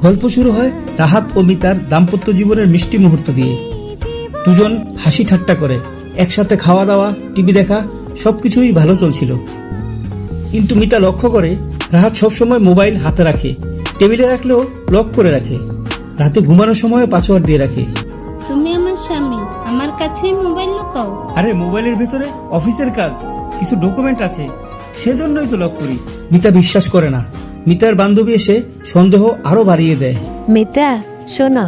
গল্প শুরু হয় রাহাত ও মিতার দাম্পত্য জীবনের মিষ্টি মুহূর্ত দিয়ে। দুজন হাসি ঠাট্টা করে, একসাথে খাওয়া দাওয়া, টিভি দেখা, সবকিছুই ভালো চলছিল। কিন্তু মিতা লক্ষ্য করে রাহাত সবসময় মোবাইল হাতে রাখে, টেবিলে রাখলেও লক করে রাখে, রাতে ঘুমানোর সময় পাসওয়ার্ড দিয়ে রাখে। তুমি আমার স্বামী, আমার কাছেই মোবাইল লুকাও? আরে মোবাইলের ভেতরে অফিসের কাজ, কিছু ডকুমেন্ট আছে, সেজন্যই তো লক করি। মিতা বিশ্বাস করে না। মিতার বান্ধবী এসে সন্দেহ আরো বাড়িয়ে দেয়। মিতা শোনো,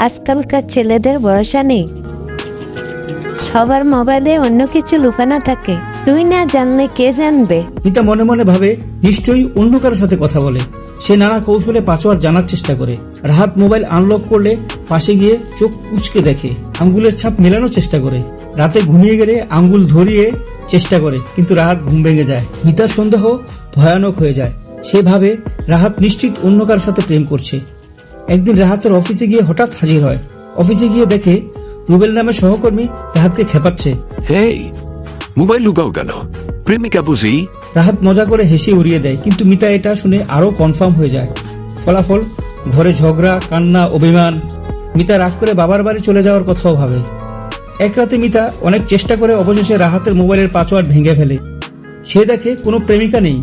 আজকালকার ছেলেদের ভরসা নেই, সবার মোবাইলে অন্য কিছু লুকানো থাকে, তুই না জানলে কে জানবে? মিতা মনে মনে ভাবে নিশ্চয়ই অন্য কারোর সাথে কথা বলে। সে নানা কৌশলে পাসওয়ার্ড জানার চেষ্টা করে। রাহাত মোবাইল আনলক করলে পাশে গিয়ে চোখ কুচকে দেখে, আঙ্গুলের ছাপ মেলানোর চেষ্টা করে। রাতে ঘুমিয়ে গেলে আঙ্গুল ধরিয়ে চেষ্টা করে, কিন্তু রাহাত ঘুম ভেঙে যায়। মিতার সন্দেহ ভয়ানক হয়ে যায়। সে ভাবে রাহাত নিশ্চিত অন্য কারোর সাথে প্রেম করছে। একদিন রাহাতের অফিসে গিয়ে হঠাৎ হাজির হয়। অফিসে গিয়ে দেখে রুবেল নামের সহকর্মী রাহাতকে খেপাচ্ছে। হেই, মোবাইল লুকাও কেন? প্রেমিকা বুঝি? রাহাত মজা করে হেসে উড়িয়ে দেয়, কিন্তু মিতা এটা শুনে আরো কনফার্ম হয়ে যায়। ফলাফল ঘরে ঝগড়া, কান্না, অভিমান। মিতা রাগ করে বাবার বাড়ি চলে যাওয়ার কথাও ভাবে। এক রাতে মিতা অনেক চেষ্টা করে অবশেষে রাহাতের মোবাইলের পাসওয়ার্ড ভেঙে ফেলে। সে দেখে কোনো প্রেমিকা নেই,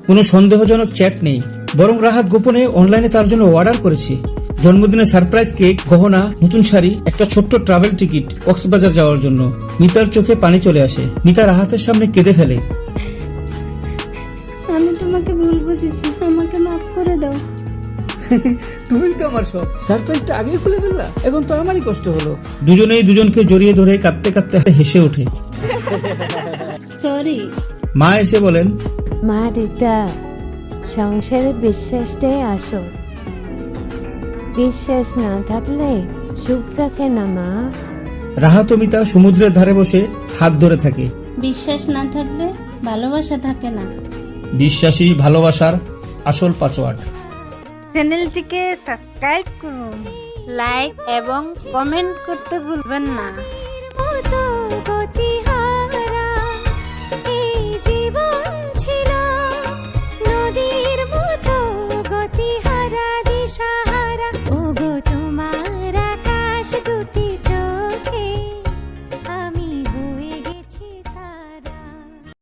কোনো সন্দেহজনক চ্যাট নেই, বরং রাহাত গোপনে অনলাইনে তার জন্য অর্ডার করেছে জন্মদিনের সারপ্রাইজ কেক, গহনা, নতুন শাড়ি, একটা ছোট্ট ট্রাভেল টিকিট কক্সবাজার যাওয়ার জন্য। মিতার চোখে পানি চলে আসে। মিতা রাহাতের সামনে কেঁদে ফেলে। আমি তোমাকে ভুল বুঝেছি, আমাকে মাফ করে দাও। তুমি তো আমার সব, সারপ্রাইজটা আগে খুলে ফেললা, এখন তো আমারই কষ্ট হলো। দুজনেই দুজনকে জড়িয়ে ধরে কাঁদতে কাঁদতে হেসে ওঠে। সরি। মা এসে বলেন, মা রিতা, সংসারে বিশ্বাসটাই আসল, বিশ্বাস না থাকলে সুখ থাকে না মা। রাহাত ও মিতা সমুদ্রের ধারে বসে হাত ধরে থাকে। বিশ্বাস না থাকলে ভালোবাসা থাকে না। বিশ্বাসী ভালোবাসার আসল পাসওয়ার্ড। চ্যানেলটিকে সাবস্ক্রাইব করুন, লাইক এবং কমেন্ট করতে ভুলবেন না।